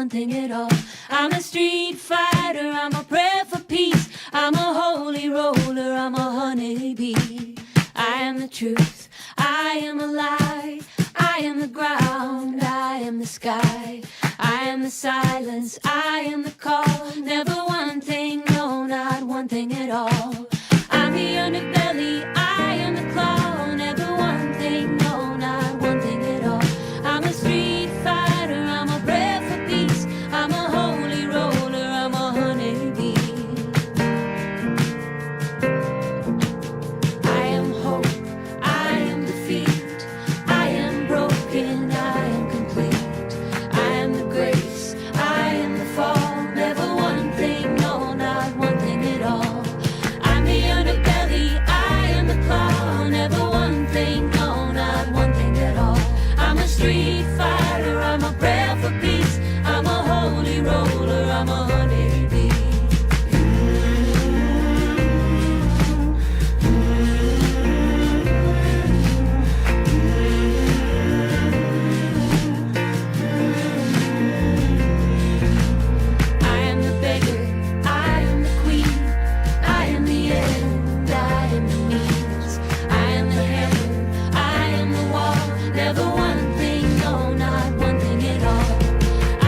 one thing at all. I'm a street fighter, I'm a prayer for peace. I'm a holy roller, I'm a honeybee. I am the truth, I am a lie. I am the ground, I am the sky. I am the silence, I am the call. Never one thing, no, not one thing at all. I'm the underbelly, I am the claw. Never one thing, no, not one thing at all. I'm a street fighter, I'm a prayer for peace. I'm a holy roller, I'm a honeybee. I am hope, I am defeat. I am broken, I am complete. I am the grace, I am the fall. Never one thing, no, not one thing at all. I'm the underbelly, I am the claw. Never one thing, no, not one thing at all. I'm a street fighter, I'm a prayer for peace. I'm a holy roller, I'm a honeybee. I am the beggar, I am the queen. I am the end, I am the means. I am the hammer, I am the wall. Never one thing, no, not one thing at all.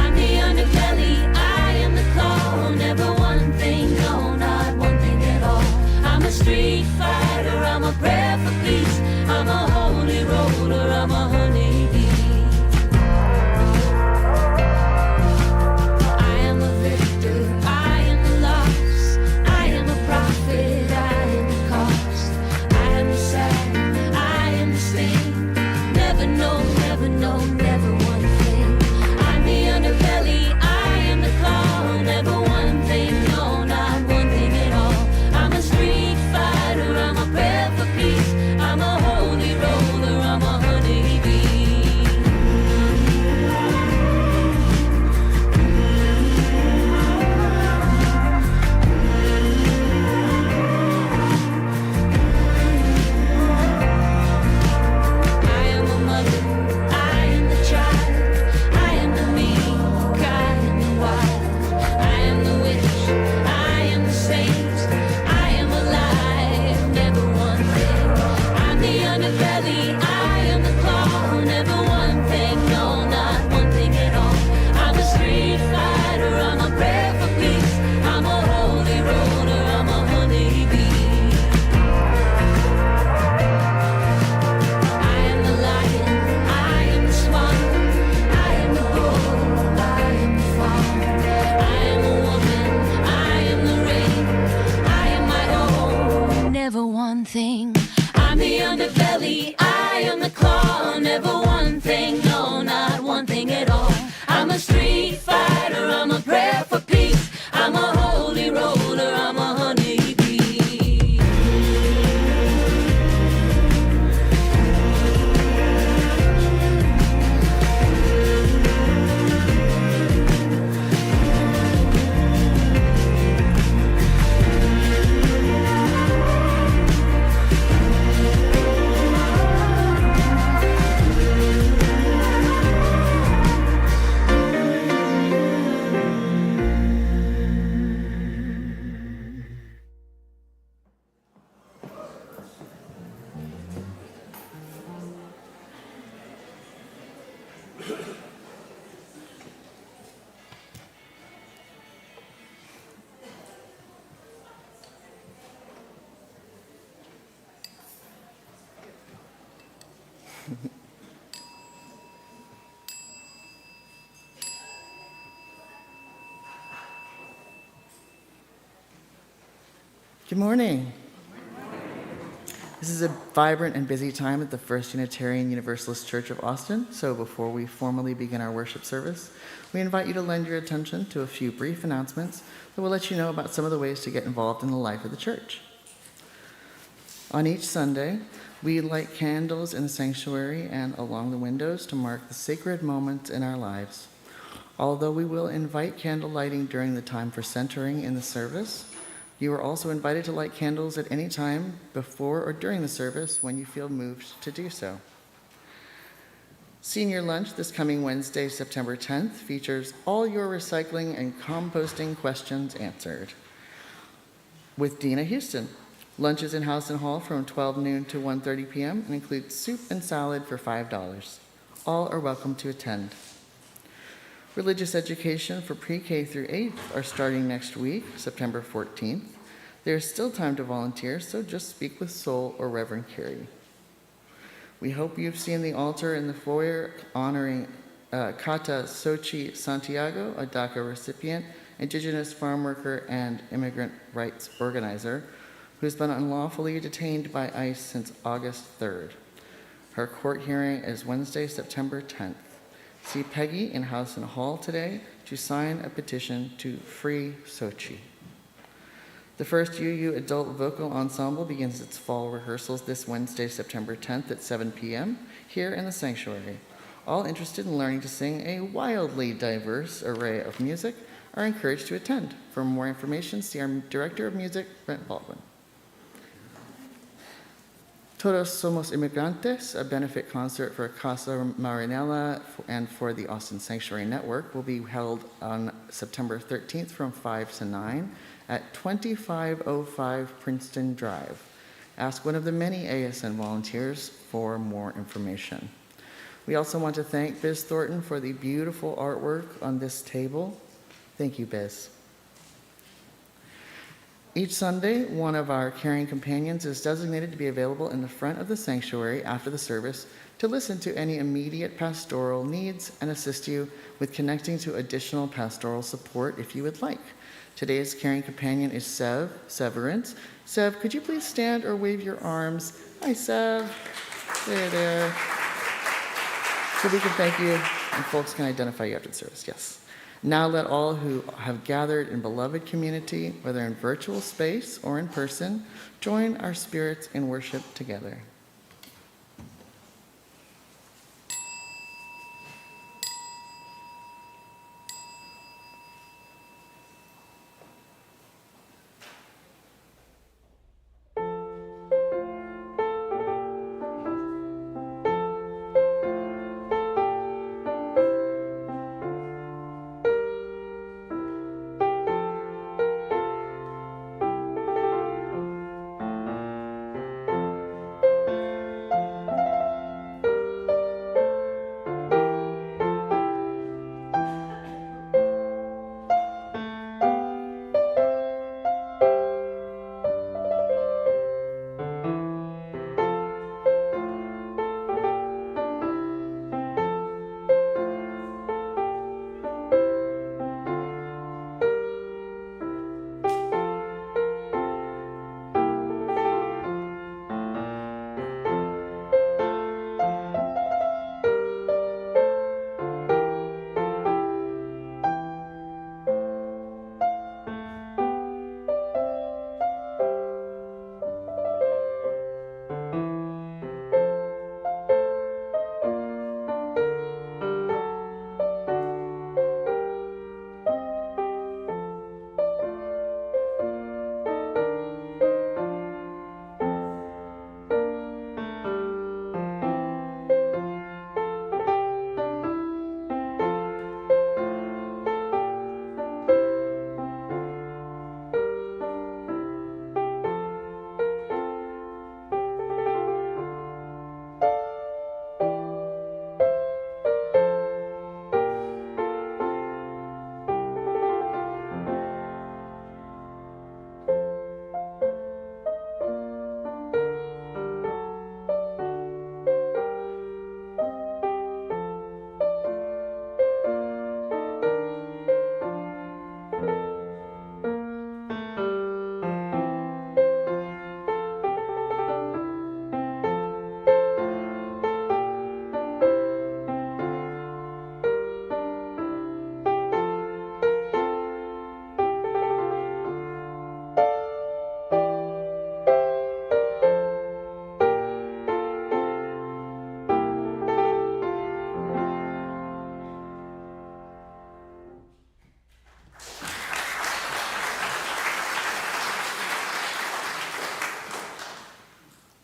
I'm the underbelly, I am the claw. Never one thing, no, not one thing at all. I'm a street fighter, I'm a prayer for peace. I'm a holy roller, I'm a honeybee. I am a victor, I am the loss. I am a prophet, I am the cost. I am the sad, I am the sting. Never know, never one thing. I'm the underbelly, I am the claw. Never one thing, no, not one thing at all. I'm a street fighter, I'm a prayer for peace. I'm a holy roller, I'm a honeybee. I am a mother, I am the child. I am the meek, I am the wild. I am the witch, I am the saint. I am alive, never one thing. I'm the underbelly, I am the claw. Never one thing, no, not one thing at all. I'm a street fighter, I'm a prayer for peace. I'm a holy roller, I'm a honeybee. I am the lion, I am the swan. I am the bull, I am the fawn. I am a woman, I am the rain. I am my own, never one thing. I'm the underbelly, I am the claw. Never one thing, no, not one thing at all. I'm a street fighter, I'm a prayer for peace. I'm a holy roller, I'm a honeybee. Good morning. This is a vibrant and busy time at the First Unitarian Universalist Church of Austin, so before we formally begin our worship service, we invite you to lend your attention to a few brief announcements that will let you know about some of the ways to get involved in the life of the church. On each Sunday, we light candles in the sanctuary and along the windows to mark the sacred moments in our lives. Although we will invite candle lighting during the time for centering in the service, you are also invited to light candles at any time before or during the service when you feel moved to do so. Senior Lunch this coming Wednesday, September 10th, features all your recycling and composting questions answered with Dina Houston. Lunch is in House and Hall from 12 noon to 1:30 p.m. and includes soup and salad for $5. All are welcome to attend. Religious education for pre-K through 8th are starting next week, September 14th. There's still time to volunteer, so just speak with Sol or Reverend Carey. We hope you've seen the altar in the foyer honoring Kata Sochi Santiago, a DACA recipient, Indigenous farm worker, and immigrant rights organizer, who's been unlawfully detained by ICE since August 3rd. Her court hearing is Wednesday, September 10th. See Peggy in House and Hall today to sign a petition to free Sochi. The first UU Adult Vocal Ensemble begins its fall rehearsals this Wednesday, September 10th at 7 p.m. here in the sanctuary. All interested in learning to sing a wildly diverse array of music are encouraged to attend. For more information, see our Director of Music, Brent Baldwin. Todos Somos Inmigrantes, a benefit concert for Casa Marinella and for the Austin Sanctuary Network, will be held on September 13th from 5 to 9 at 2505 Princeton Drive. Ask one of the many ASN volunteers for more information. We also want to thank Biz Thornton for the beautiful artwork on this table. Thank you, Biz. Each Sunday, one of our caring companions is designated to be available in the front of the sanctuary after the service to listen to any immediate pastoral needs and assist you with connecting to additional pastoral support if you would like. Today's caring companion is Severance. Sev, could you please stand or wave your arms? Hi, Sev. There. So we can thank you, and folks can identify you after the service. Yes. Now let all who have gathered in beloved community, whether in virtual space or in person, join our spirits in worship together.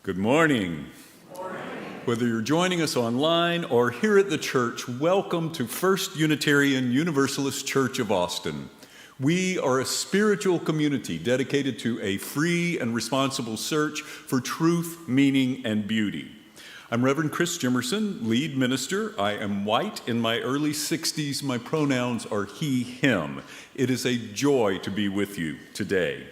Good morning. Whether you're joining us online or here at the church, welcome to First Unitarian Universalist Church of Austin. We are a spiritual community dedicated to a free and responsible search for truth, meaning, and beauty. I'm Reverend Chris Jimerson, lead minister. I am white, in my early 60s. My pronouns are he, him. It is a joy to be with you today.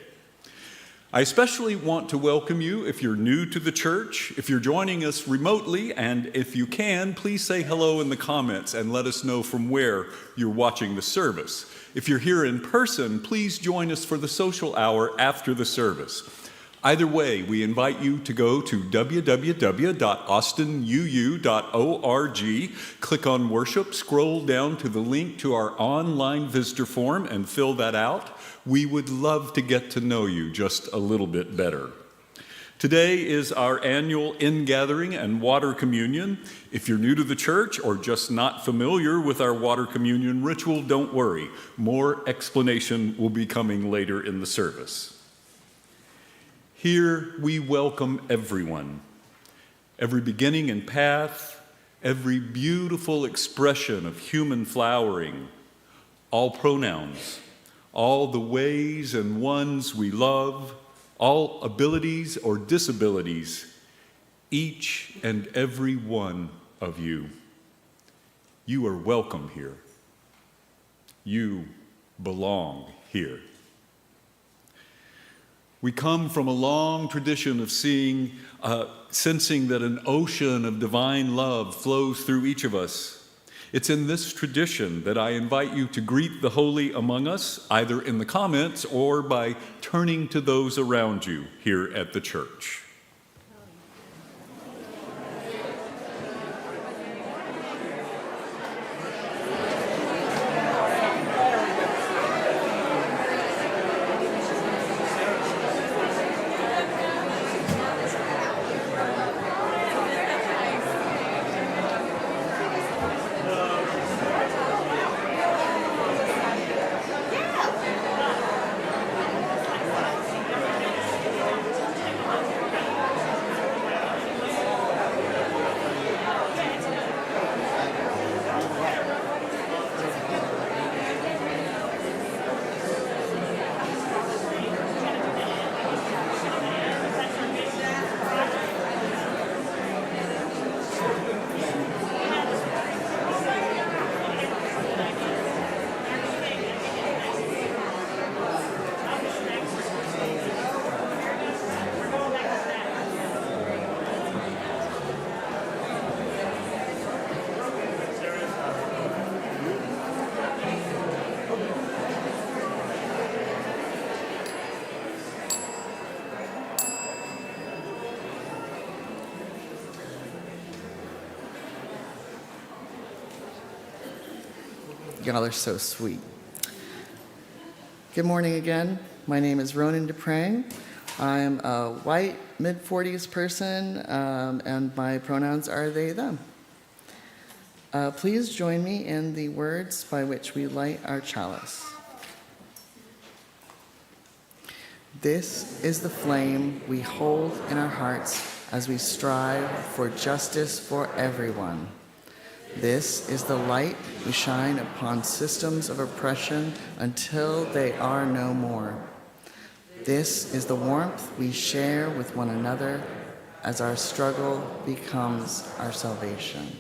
I especially want to welcome you if you're new to the church, if you're joining us remotely, and if you can, please say hello in the comments and let us know from where you're watching the service. If you're here in person, please join us for the social hour after the service. Either way, we invite you to go to www.austinuu.org, click on worship, scroll down to the link to our online visitor form and fill that out. We would love to get to know you just a little bit better. Today is our annual ingathering and water communion. If you're new to the church or just not familiar with our water communion ritual, don't worry. More explanation will be coming later in the service. Here we welcome everyone, every beginning and path, every beautiful expression of human flowering, all pronouns, all the ways and ones we love, all abilities or disabilities, each and every one of you. You are welcome here. You belong here. We come from a long tradition of sensing that an ocean of divine love flows through each of us. It's in this tradition that I invite you to greet the holy among us, either in the comments or by turning to those around you here at the church. Y'all are so sweet. Good morning again. My name is Ronan Duprang. I'm a white, mid-40s person, and my pronouns are they, them. Please join me in the words by which we light our chalice. This is the flame we hold in our hearts as we strive for justice for everyone. This is the light we shine upon systems of oppression until they are no more. This is the warmth we share with one another as our struggle becomes our salvation.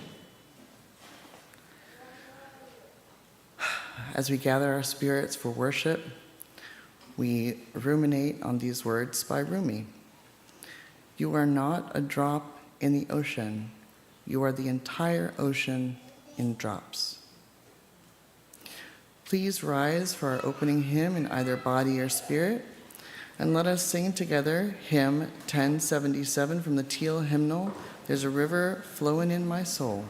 As we gather our spirits for worship, we ruminate on these words by Rumi. You are not a drop in the ocean. You are the entire ocean in drops. Please rise for our opening hymn in either body or spirit, and let us sing together hymn 1077 from the Teal hymnal, There's a River Flowing in My Soul.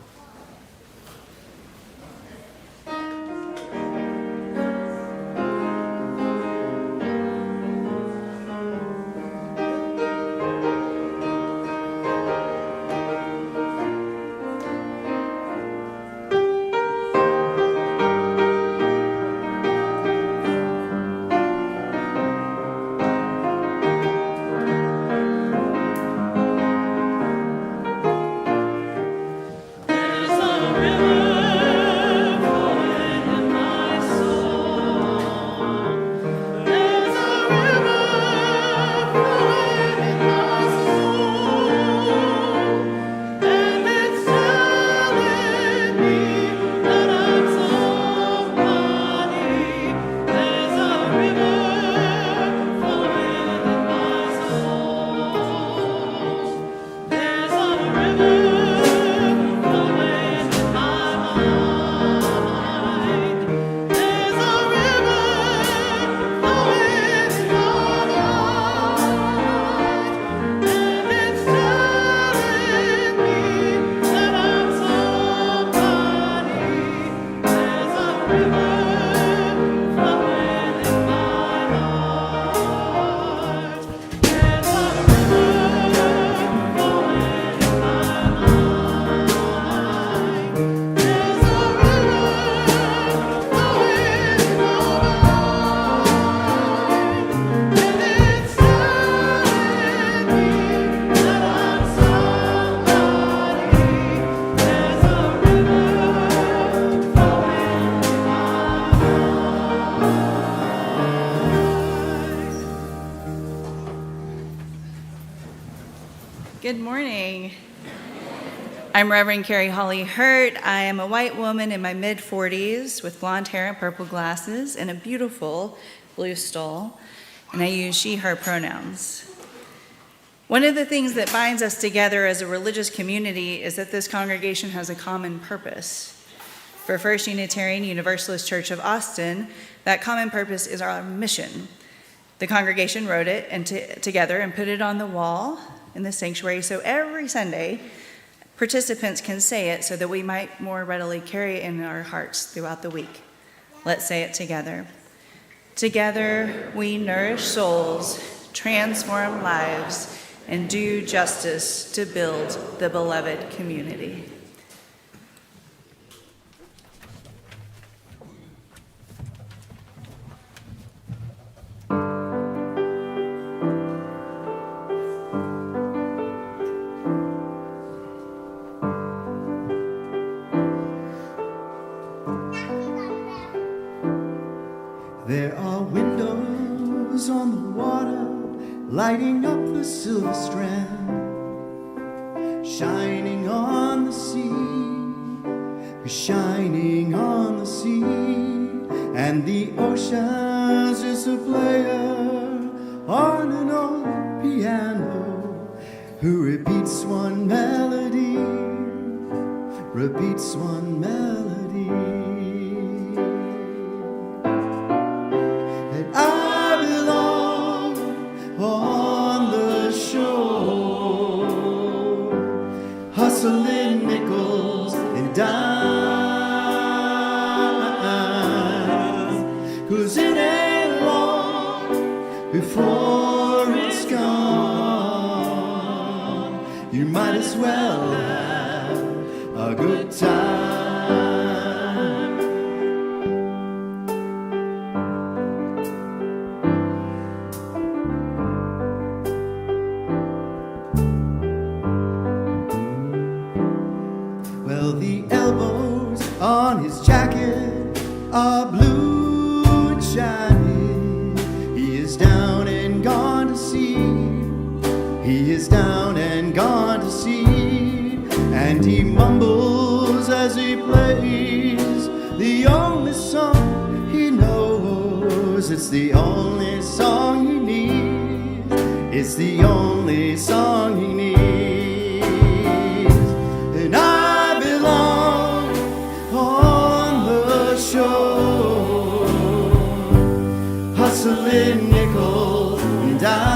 Good morning. I'm Reverend Carrie Holly Hurt. I am a white woman in my mid-40s with blonde hair and purple glasses and a beautiful blue stole, and I use she, her pronouns. One of the things that binds us together as a religious community is that this congregation has a common purpose. For First Unitarian Universalist Church of Austin, that common purpose is our mission. The congregation wrote it together and put it on the wall in the sanctuary so every Sunday participants can say it so that we might more readily carry it in our hearts throughout the week. Let's say it together. Together we nourish souls, transform lives, and do justice to build the beloved community. There are windows on the water, lighting up the silver strand, shining on the sea, shining on the sea, and the ocean's just a player on an old piano who repeats one melody, repeats one melody. I belong on the shore, hustling nickels and dimes, 'cause it ain't long before it's gone. You might as well have a good time. Well, the elbows on his jacket are blue and shining. He is down and gone to sea. He is down and gone to sea. And he mumbles as he plays the only song he knows. It's the only song he needs. It's the only song he needs. And I belong on the shore, hustling nickels and dimes,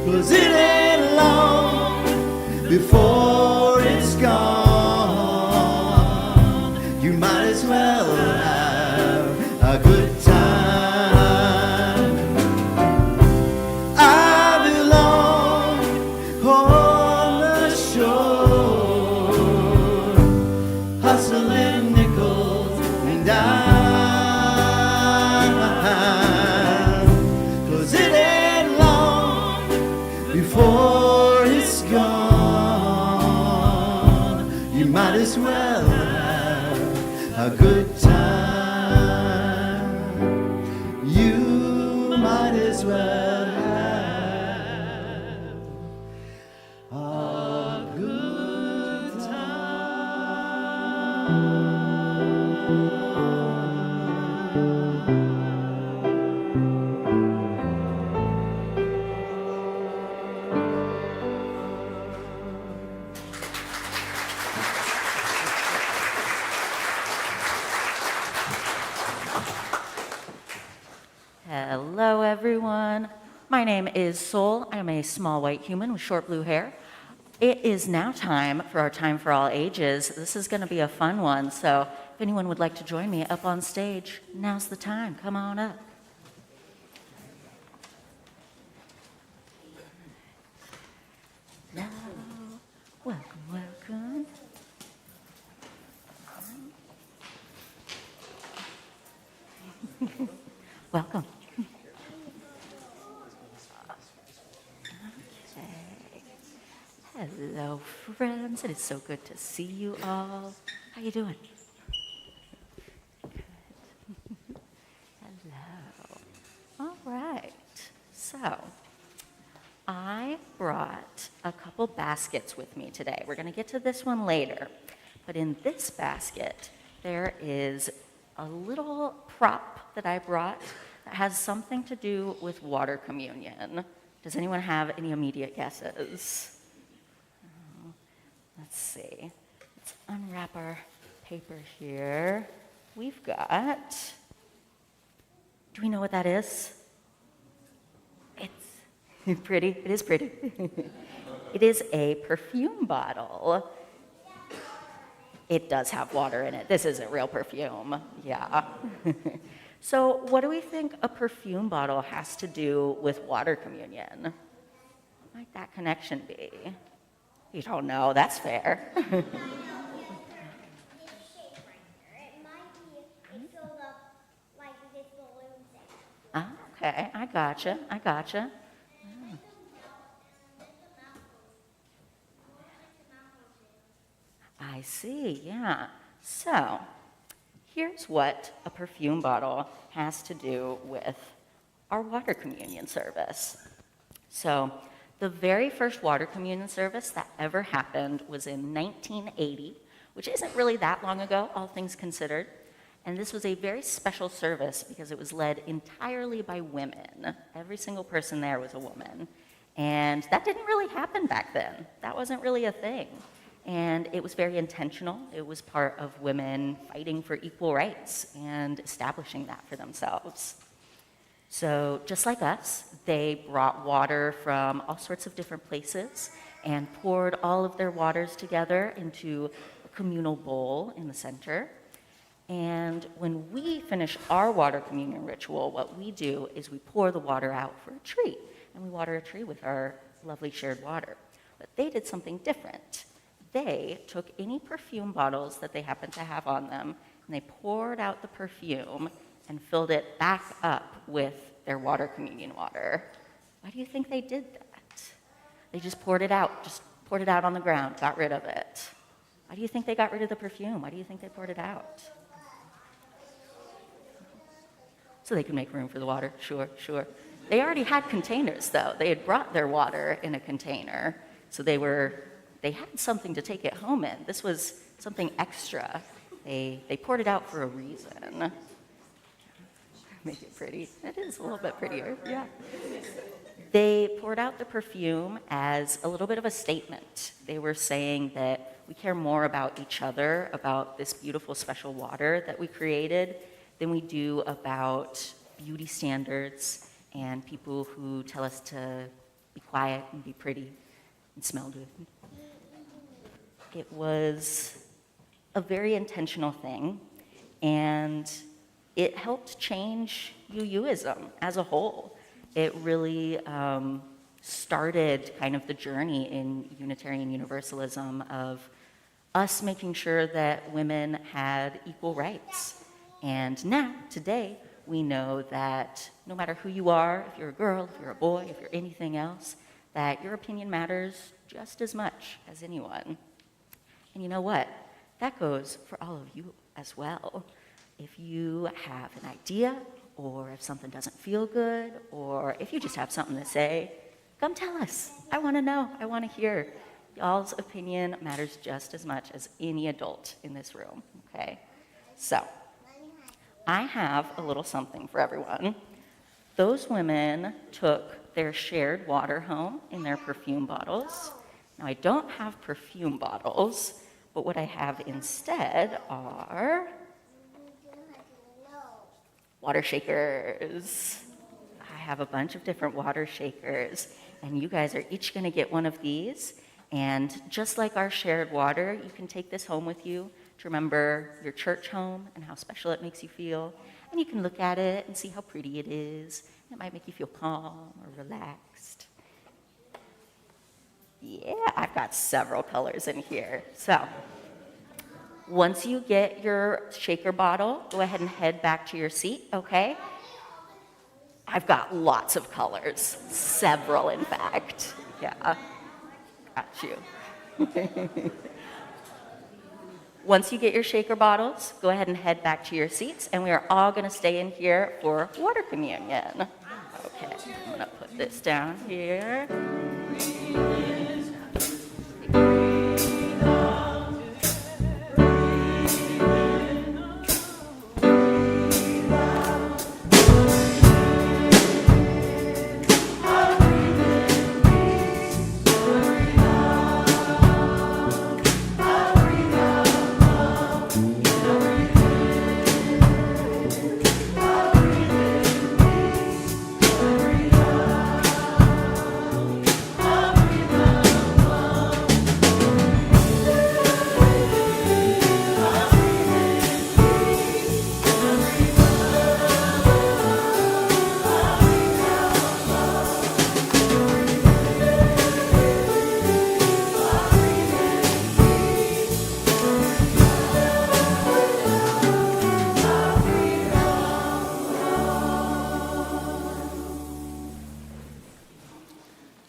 'cause it ain't long before it's gone. You might as well have a good time. I belong on the shore, hustling nickels and dimes, 'cause it ain't long before it's gone. You might as well have a good time. You might as well have a good Hello, everyone. My name is Sol. I'm a small white human with short blue hair. It is now time for our Time for All Ages. This is going to be a fun one, so if anyone would like to join me up on stage, now's the time. Come on up. Hello. Welcome, welcome. Welcome. Okay. Hello, friends. It is so good to see you all. How you doing? Good. Hello. All right. So, I brought a couple baskets with me today. We're going to get to this one later. But in this basket, there is a little prop that I brought that has something to do with water communion. Does anyone have any immediate guesses? Let's see. Let's unwrap our paper here. We've got, do we know what that is? It's pretty. It is pretty. It is a perfume bottle. It does have water in it. This isn't real perfume. Yeah. So what do we think a perfume bottle has to do with water communion? What might that connection be? You don't know. That's fair. Okay, I gotcha. I see, yeah. So, here's what a perfume bottle has to do with our water communion service. So, the very first water communion service that ever happened was in 1980, which isn't really that long ago, all things considered. And this was a very special service because it was led entirely by women. Every single person there was a woman. And that didn't really happen back then. That wasn't really a thing. And it was very intentional. It was part of women fighting for equal rights and establishing that for themselves. So just like us, they brought water from all sorts of different places and poured all of their waters together into a communal bowl in the center. And when we finish our water communion ritual, what we do is we pour the water out for a tree, and we water a tree with our lovely shared water. But they did something different. They took any perfume bottles that they happened to have on them, and they poured out the perfume and filled it back up with their water communion water. Why do you think they did that? They just poured it out on the ground, got rid of it. Why do you think they got rid of the perfume? Why do you think they poured it out? So they could make room for the water, sure. They already had containers, though. They had brought their water in a container, so they had something to take it home in. This was something extra. They poured it out for a reason. Make it pretty. It is a little bit prettier, yeah. They poured out the perfume as a little bit of a statement. They were saying that we care more about each other, about this beautiful special water that we created, than we do about beauty standards and people who tell us to be quiet and be pretty and smell good. It was a very intentional thing, and it helped change UUism as a whole. It really started kind of the journey in Unitarian Universalism of us making sure that women had equal rights. And now, today, we know that no matter who you are, if you're a girl, if you're a boy, if you're anything else, that your opinion matters just as much as anyone. And you know what? That goes for all of you as well. If you have an idea, or if something doesn't feel good, or if you just have something to say, come tell us. I want to know. I want to hear. Y'all's opinion matters just as much as any adult in this room, okay? So, I have a little something for everyone. Those women took their shared water home in their perfume bottles. Now, I don't have perfume bottles, but what I have instead are water shakers. I have a bunch of different water shakers, and you guys are each going to get one of these. And just like our shared water, you can take this home with you to remember your church home and how special it makes you feel. And you can look at it and see how pretty it is. It might make you feel calm or relaxed. Yeah, I've got several colors in here. So, once you get your shaker bottle, go ahead and head back to your seat, okay? I've got lots of colors, several in fact. Yeah, got you. Once you get your shaker bottles, go ahead and head back to your seats, and we are all going to stay in here for water communion. Okay, I'm going to put this down here.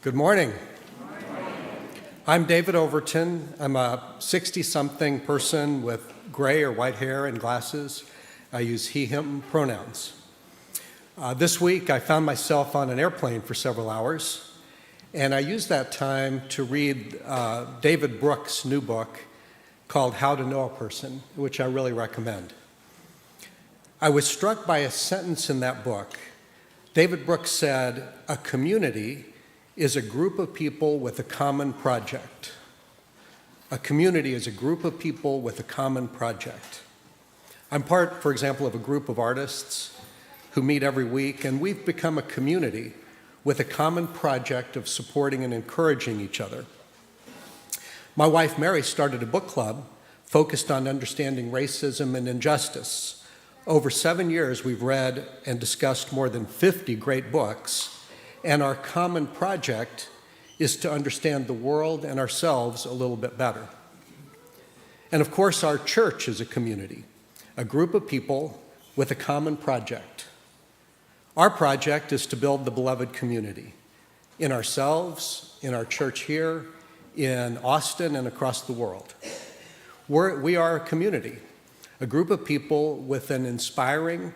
Good morning. I'm David Overton. I'm a 60-something person with gray or white hair and glasses. I use he, him pronouns. This week, I found myself on an airplane for several hours, and I used that time to read David Brooks' new book called How to Know a Person, which I really recommend. I was struck by a sentence in that book. David Brooks said, "A community is a group of people with a common project." A community is a group of people with a common project. I'm part, for example, of a group of artists who meet every week, and we've become a community with a common project of supporting and encouraging each other. My wife, Mary, started a book club focused on understanding racism and injustice. Over 7 years, we've read and discussed more than 50 great books, and our common project is to understand the world and ourselves a little bit better. And of course, our church is a community, a group of people with a common project. Our project is to build the beloved community in ourselves, in our church here, in Austin, and across the world. We are a community, a group of people with an inspiring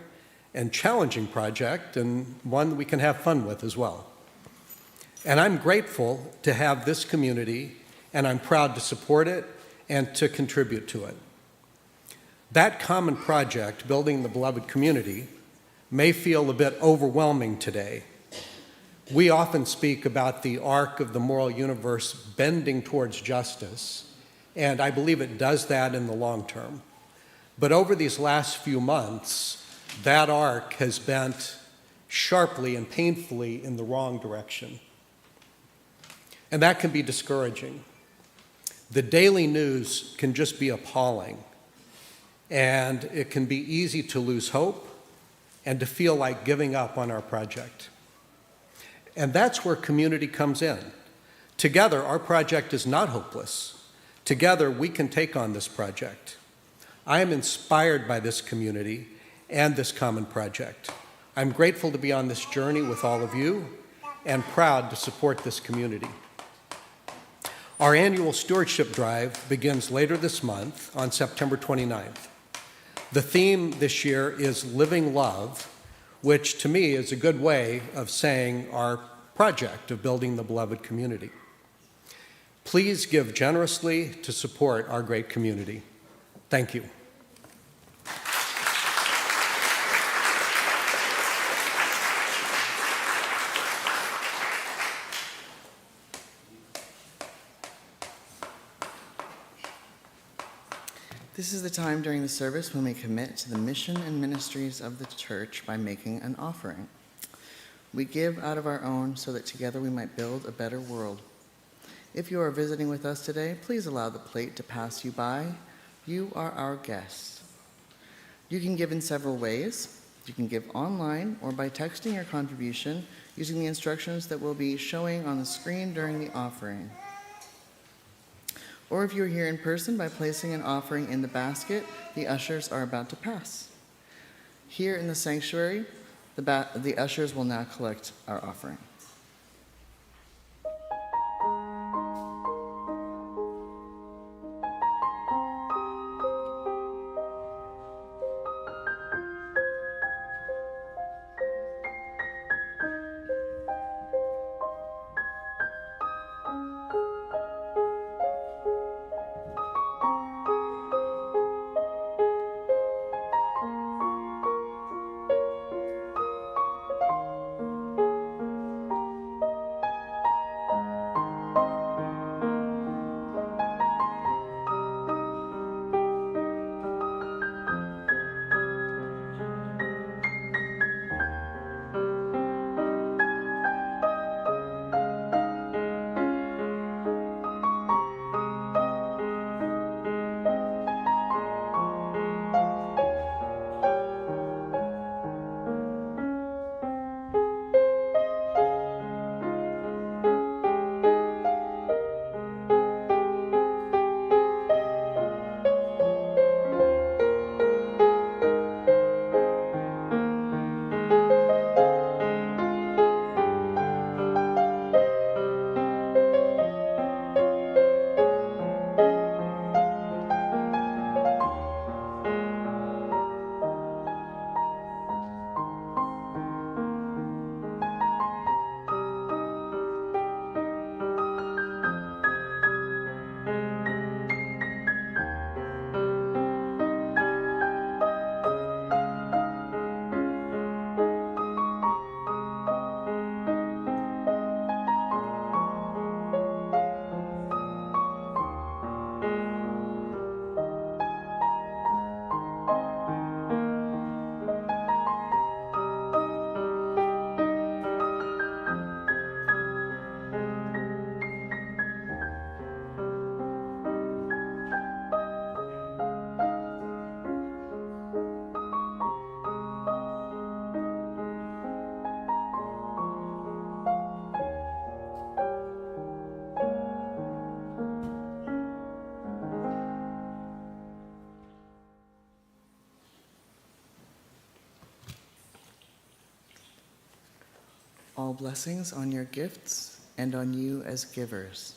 and challenging project, and one we can have fun with as well. And I'm grateful to have this community, and I'm proud to support it and to contribute to it. That common project, building the beloved community, may feel a bit overwhelming today. We often speak about the arc of the moral universe bending towards justice, and I believe it does that in the long term. But over these last few months, that arc has bent sharply and painfully in the wrong direction. And that can be discouraging. The daily news can just be appalling, and it can be easy to lose hope and to feel like giving up on our project. And that's where community comes in. Together, our project is not hopeless. Together, we can take on this project. I am inspired by this community and this common project. I'm grateful to be on this journey with all of you and proud to support this community. Our annual Stewardship Drive begins later this month on September 29th. The theme this year is Living Love, which to me is a good way of saying our project of building the beloved community. Please give generously to support our great community. Thank you. This is the time during the service when we commit to the mission and ministries of the church by making an offering. We give out of our own so that together we might build a better world. If you are visiting with us today, please allow the plate to pass you by. You are our guests. You can give in several ways. You can give online or by texting your contribution using the instructions that will be showing on the screen during the offering. Or if you're here in person, by placing an offering in the basket the ushers are about to pass. Here in the sanctuary, the ushers will now collect our offering. All blessings on your gifts and on you as givers.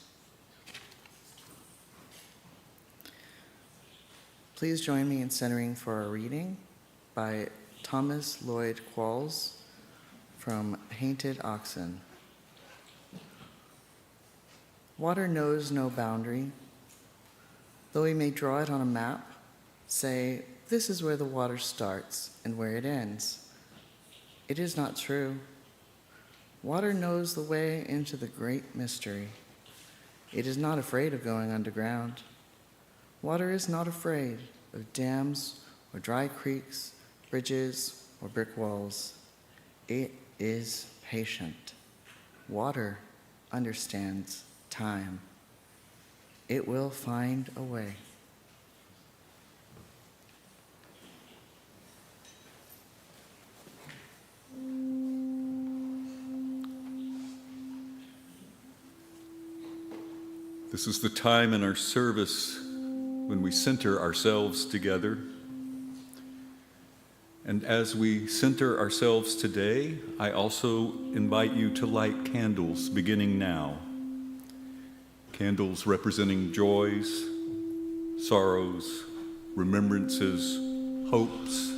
Please join me in centering for our reading by Thomas Lloyd Qualls from Painted Oxen. Water knows no boundary. Though we may draw it on a map, say, this is where the water starts and where it ends. It is not true. Water knows the way into the great mystery. It is not afraid of going underground. Water is not afraid of dams or dry creeks, bridges or brick walls. It is patient. Water understands time. It will find a way. This is the time in our service when we center ourselves together. And as we center ourselves today, I also invite you to light candles beginning now. Candles representing joys, sorrows, remembrances, hopes,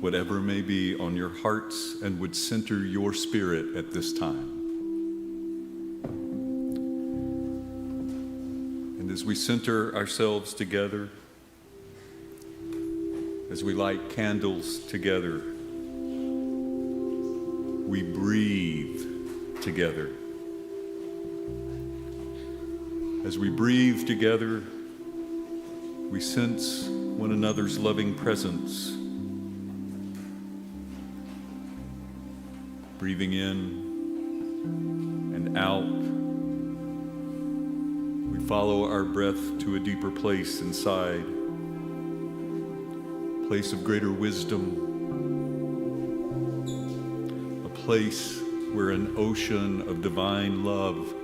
whatever may be on your hearts and would center your spirit at this time. And as we center ourselves together, as we light candles together, we breathe together. As we breathe together, we sense one another's loving presence. Breathing in and out, we follow our breath to a deeper place inside, a place of greater wisdom, a place where an ocean of divine love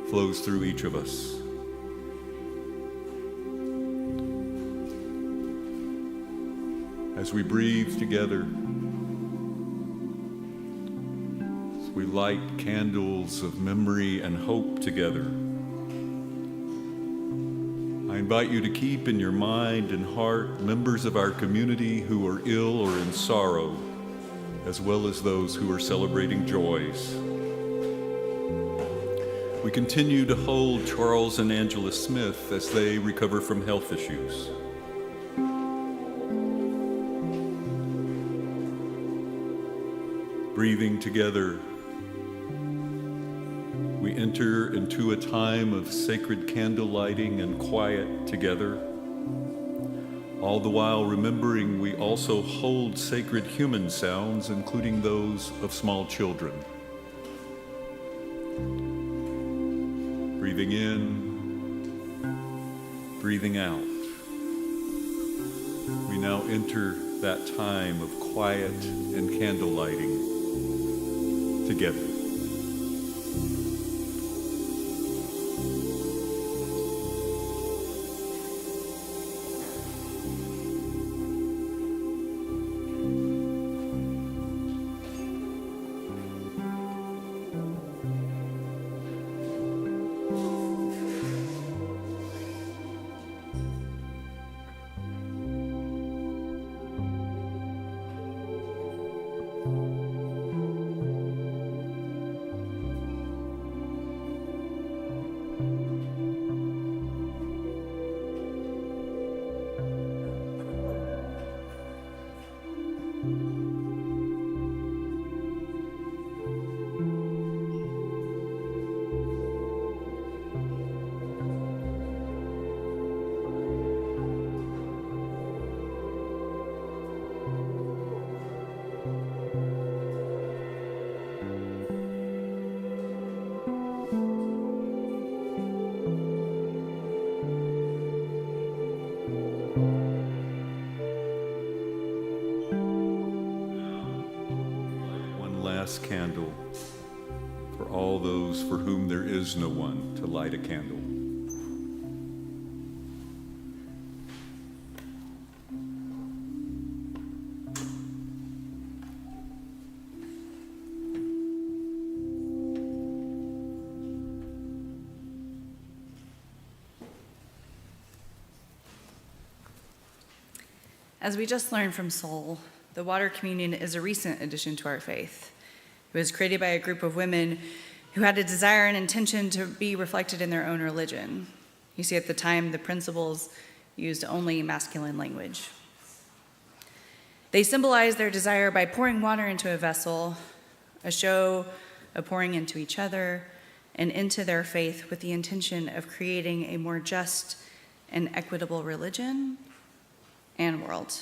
flows through each of us. As we breathe together, as we light candles of memory and hope together, I invite you to keep in your mind and heart members of our community who are ill or in sorrow, as well as those who are celebrating joys. We continue to hold Charles and Angela Smith as they recover from health issues. Breathing together, we enter into a time of sacred candle lighting and quiet together, all the while remembering we also hold sacred human sounds, including those of small children. Breathing in, breathing out. We now enter that time of quiet and candle lighting together. Candle for all those for whom there is no one to light a candle. As we just learned from Soul, the water communion is a recent addition to our faith. It was created by a group of women who had a desire and intention to be reflected in their own religion. You see, at the time, the principles used only masculine language. They symbolized their desire by pouring water into a vessel, a show of pouring into each other and into their faith with the intention of creating a more just and equitable religion and world.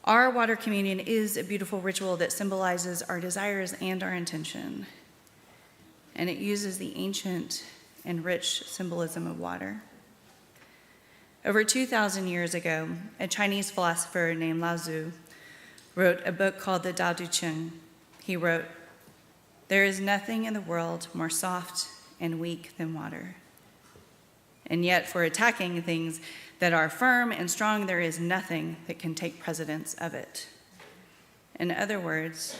Our water communion is a beautiful ritual that symbolizes our desires and our intention, and it uses the ancient and rich symbolism of water. Over 2,000 years ago, a Chinese philosopher named Lao Tzu wrote a book called the Tao Te Ching. He wrote, "There is nothing in the world more soft and weak than water. And yet for attacking things that are firm and strong, there is nothing that can take precedence of it." In other words,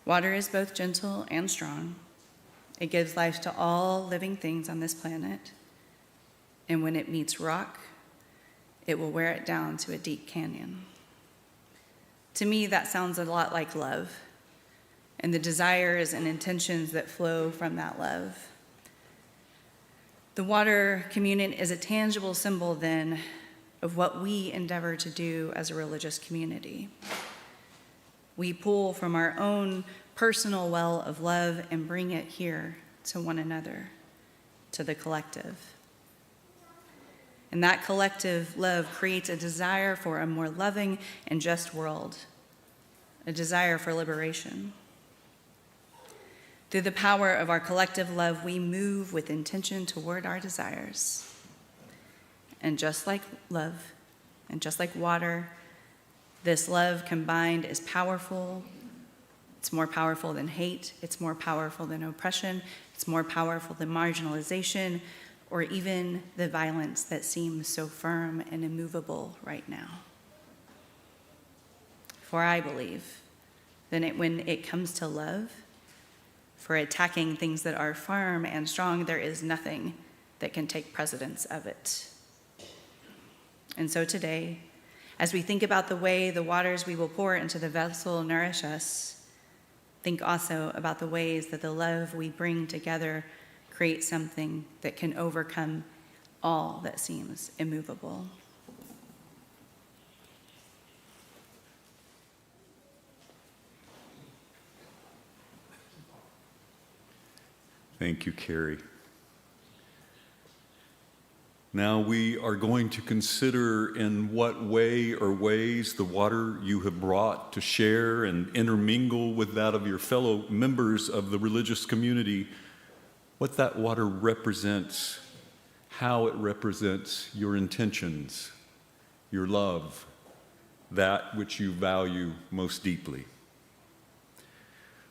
water is both gentle and strong. It gives life to all living things on this planet. And when it meets rock, it will wear it down to a deep canyon. To me, that sounds a lot like love and the desires and intentions that flow from that love. The water communion is a tangible symbol, then, of what we endeavor to do as a religious community. We pull from our own personal well of love and bring it here to one another, to the collective. And that collective love creates a desire for a more loving and just world, a desire for liberation. Through the power of our collective love, we move with intention toward our desires. And just like love, and just like water, this love combined is powerful. It's more powerful than hate. It's more powerful than oppression. It's more powerful than marginalization, or even the violence that seems so firm and immovable right now. For I believe that when it comes to love, for attacking things that are firm and strong, there is nothing that can take precedence of it. And so today, as we think about the way the waters we will pour into the vessel nourish us, think also about the ways that the love we bring together creates something that can overcome all that seems immovable. Thank you, Carrie. Now we are going to consider in what way or ways the water you have brought to share and intermingle with that of your fellow members of the religious community, what that water represents, how it represents your intentions, your love, that which you value most deeply.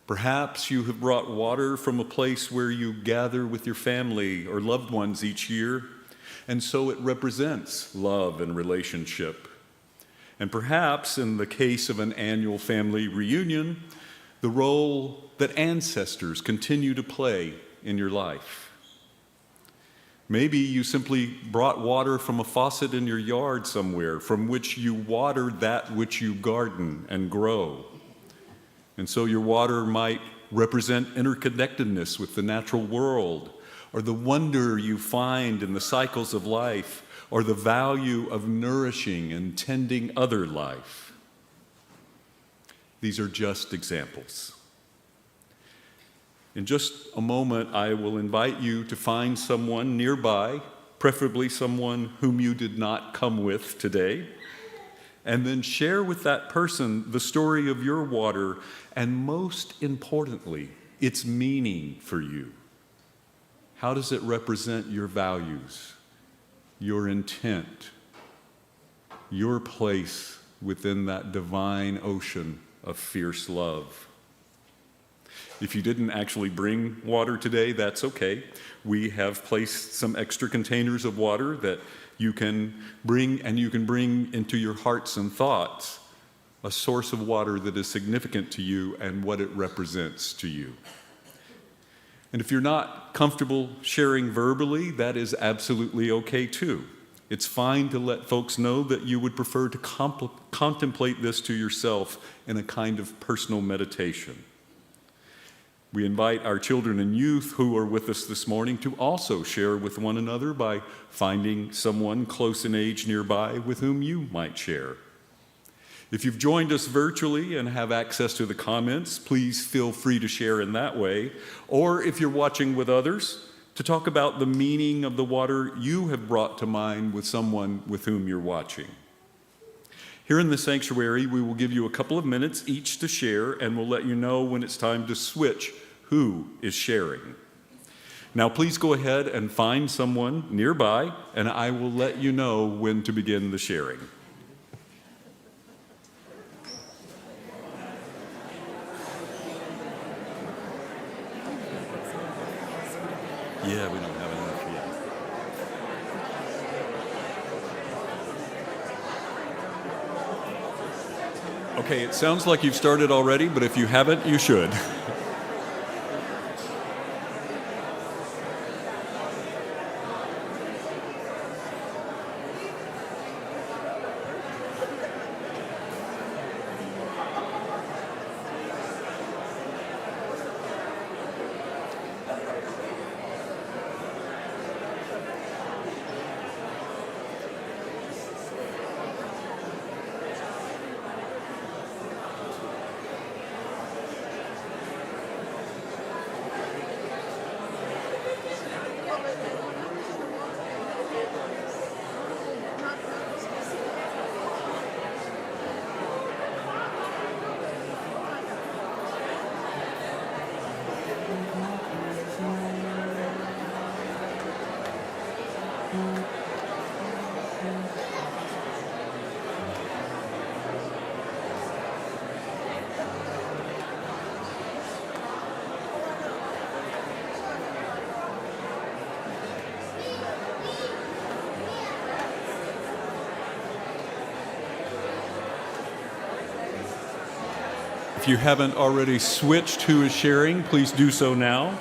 Perhaps you have brought water from a place where you gather with your family or loved ones each year, and so it represents love and relationship. And perhaps in the case of an annual family reunion, the role that ancestors continue to play in your life. Maybe you simply brought water from a faucet in your yard somewhere from which you water that which you garden and grow. And so your water might represent interconnectedness with the natural world, or the wonder you find in the cycles of life, or the value of nourishing and tending other life. These are just examples. In just a moment, I will invite you to find someone nearby, preferably someone whom you did not come with today, and then share with that person the story of your water, and most importantly, its meaning for you. How does it represent your values, your intent, your place within that divine ocean of fierce love? If you didn't actually bring water today, that's okay. We have placed some extra containers of water that you can bring, and you can bring into your hearts and thoughts a source of water that is significant to you and what it represents to you. And if you're not comfortable sharing verbally, that is absolutely okay too. It's fine to let folks know that you would prefer to contemplate this to yourself in a kind of personal meditation. We invite our children and youth who are with us this morning to also share with one another by finding someone close in age nearby with whom you might share. If you've joined us virtually and have access to the comments, please feel free to share in that way. Or if you're watching with others, to talk about the meaning of the water you have brought to mind with someone with whom you're watching. Here in the sanctuary, we will give you a couple of minutes each to share, and we'll let you know when it's time to switch who is sharing. Now, please go ahead and find someone nearby, and I will let you know when to begin the sharing. Yeah, we don't have enough yet. Okay, it sounds like you've started already, but if you haven't, you should. If you haven't already switched who is sharing, please do so now.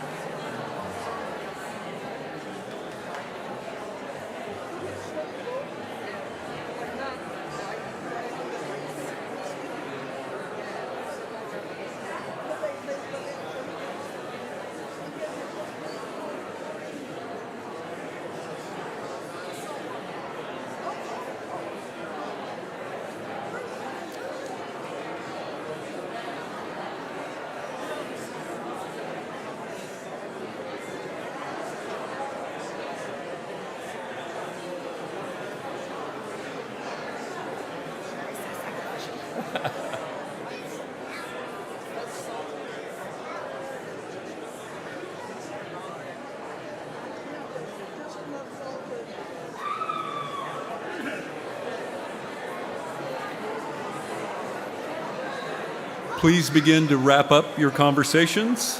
Please begin to wrap up your conversations.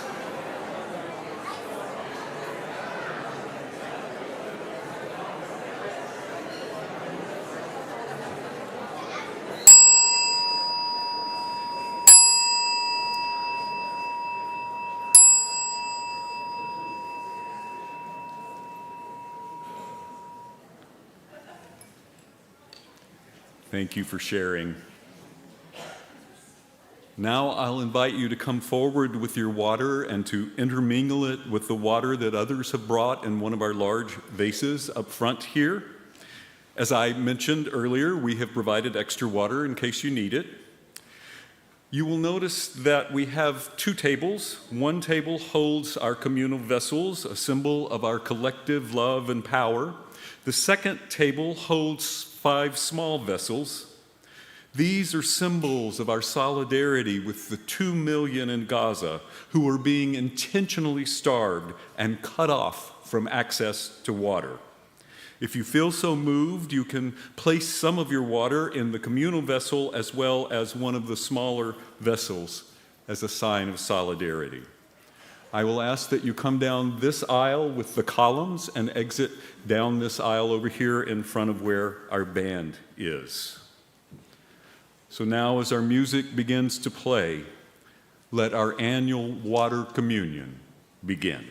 Thank you for sharing. Now I'll invite you to come forward with your water and to intermingle it with the water that others have brought in one of our large vases up front here. As I mentioned earlier, we have provided extra water in case you need it. You will notice that we have two tables. One table holds our communal vessels, a symbol of our collective love and power. The second table holds 5 small vessels. These are symbols of our solidarity with the 2 million in Gaza who are being intentionally starved and cut off from access to water. If you feel so moved, you can place some of your water in the communal vessel as well as one of the smaller vessels as a sign of solidarity. I will ask that you come down this aisle with the columns and exit down this aisle over here in front of where our band is. So now as our music begins to play, let our annual water communion begin.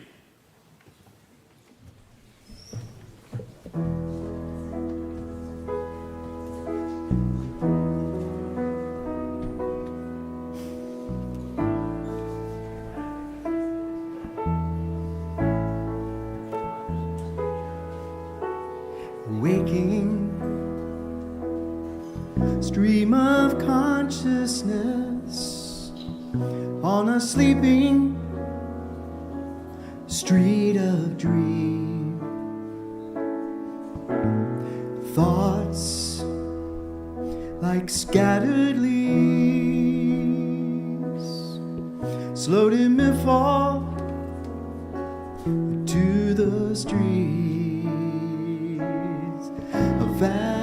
stream of consciousness on a sleeping street of dream. Thoughts like scattered leaves slowly may fall to the streets. A vast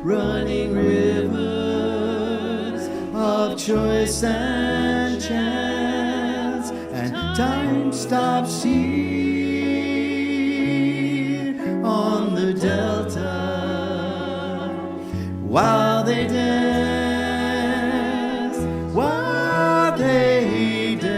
running rivers of choice and chance, and time stops here on the delta while they dance, while they dance.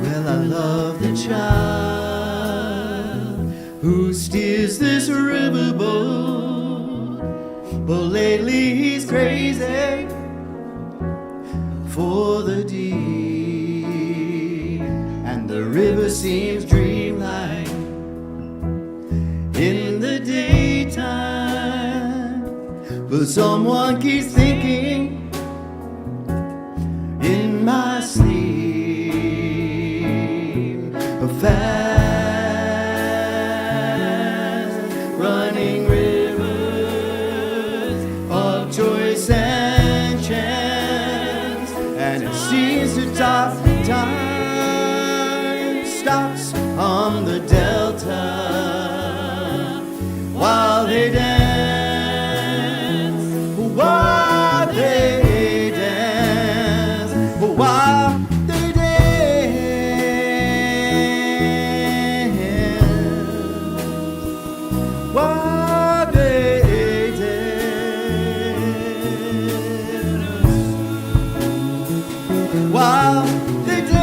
Well, I love the child who steers this riverboat, but lately he's crazy for the deep, and the river seems dreamlike in the daytime, but someone keeps thinking in my sleep. A fast running rivers of choice and chance, and it seems to stop. Time stops on the delta while they dance, while they dance, while they dance, while they dance, while they dance.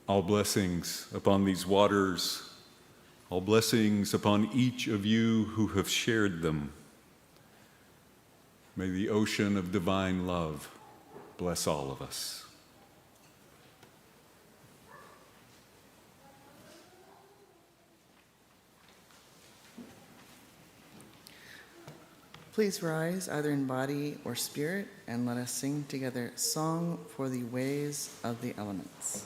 All blessings upon these waters, all blessings upon each of you who have shared them. May the ocean of divine love bless all of us. Please rise, either in body or spirit, and let us sing together Song for the Ways of the Elements.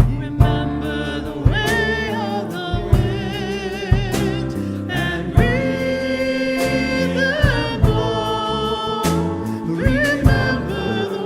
Remember the way of the wind and breathe and blow. Remember the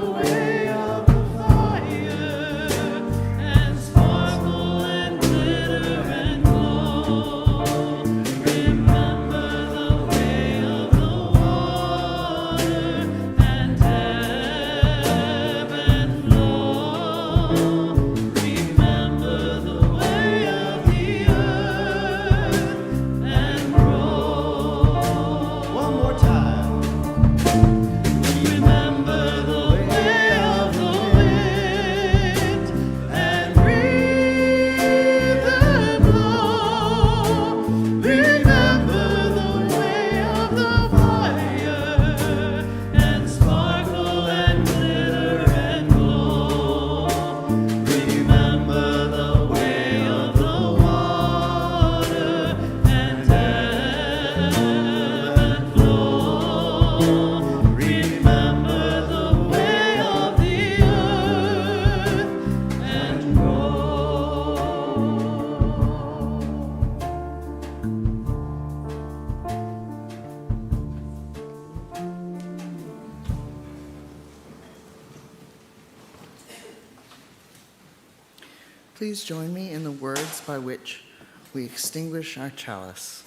please join me in the words by which we extinguish our chalice?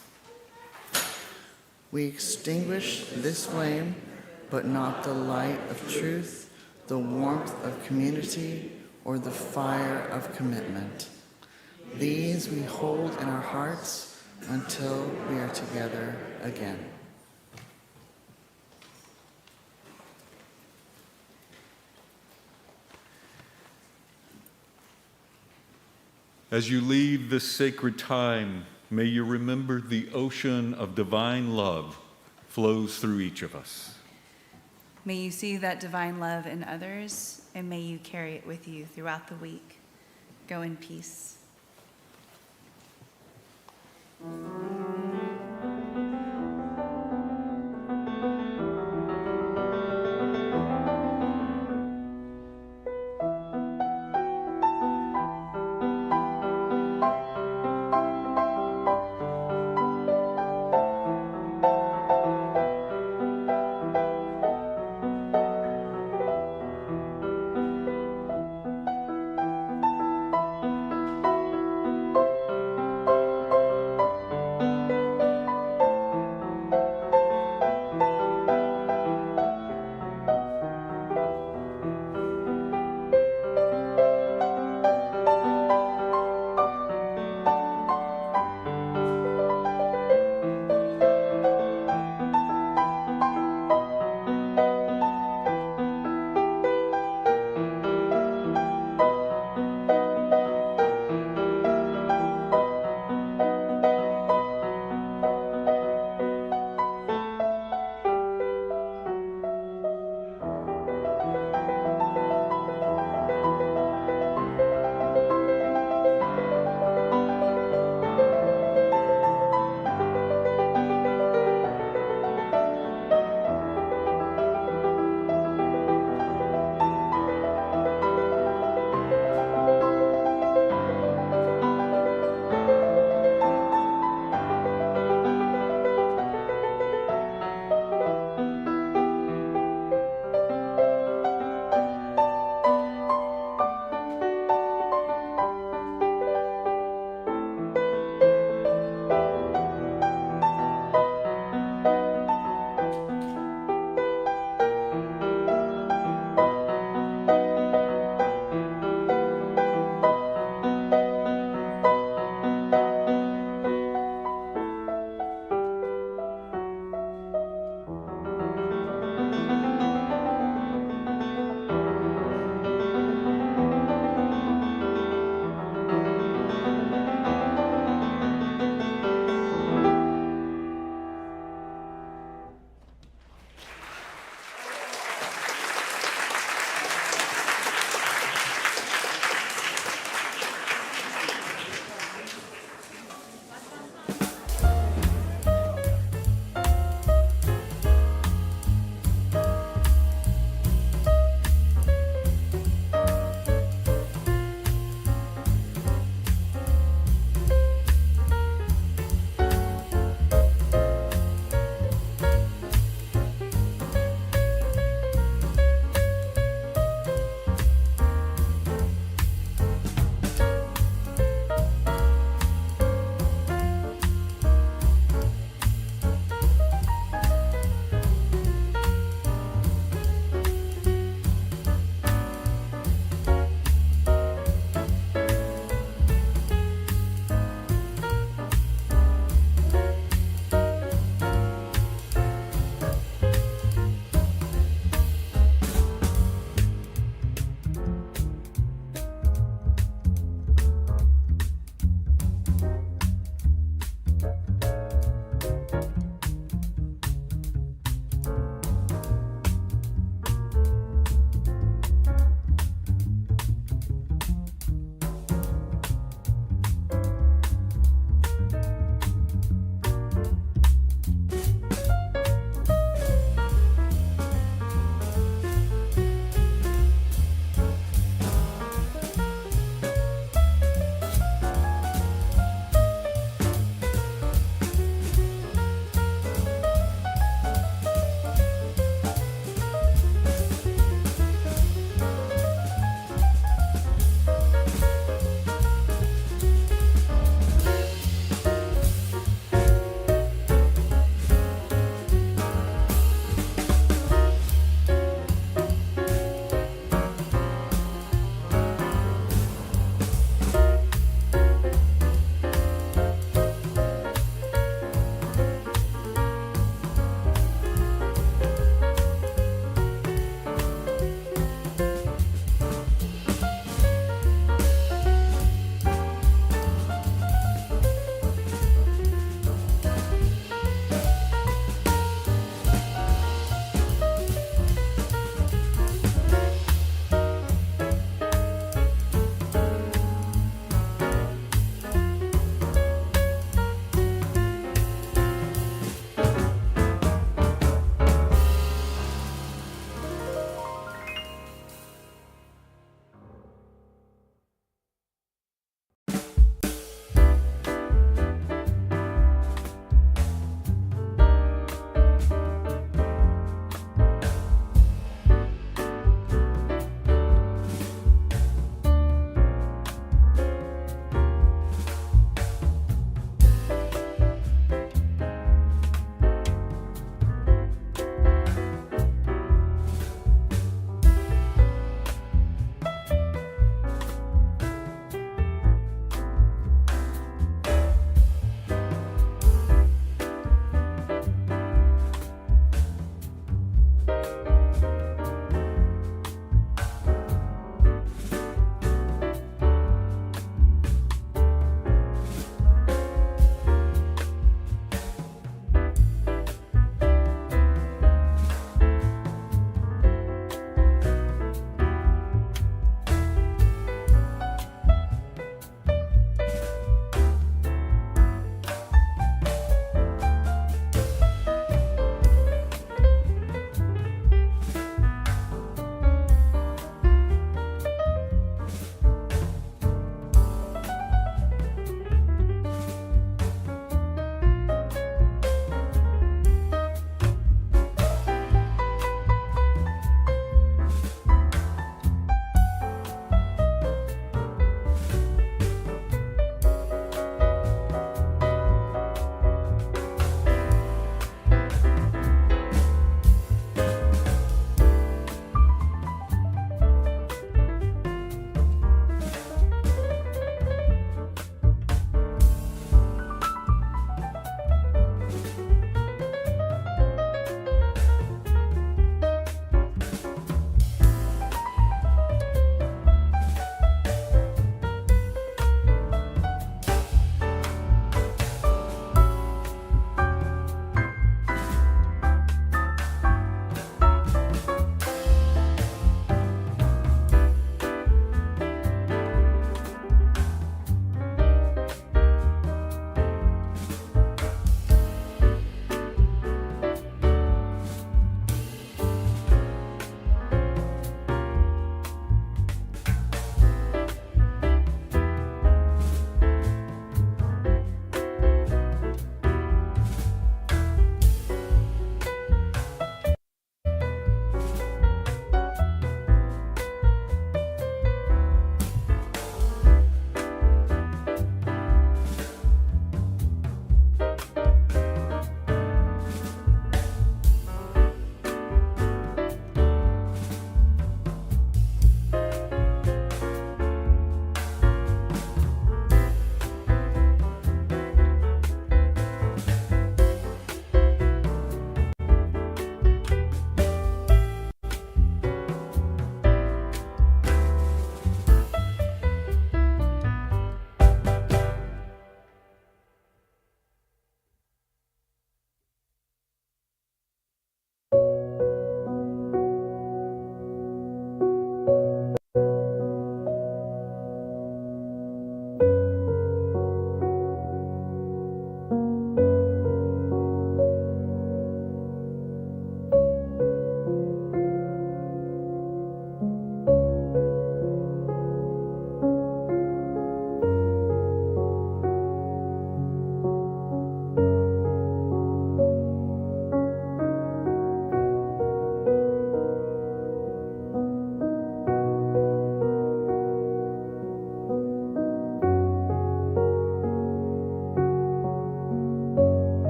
We extinguish this flame, but not the light of truth, the warmth of community, or the fire of commitment. These we hold in our hearts until we are together again. As you leave this sacred time, may you remember the ocean of divine love flows through each of us. May you see that divine love in others, and may you carry it with you throughout the week. Go in peace.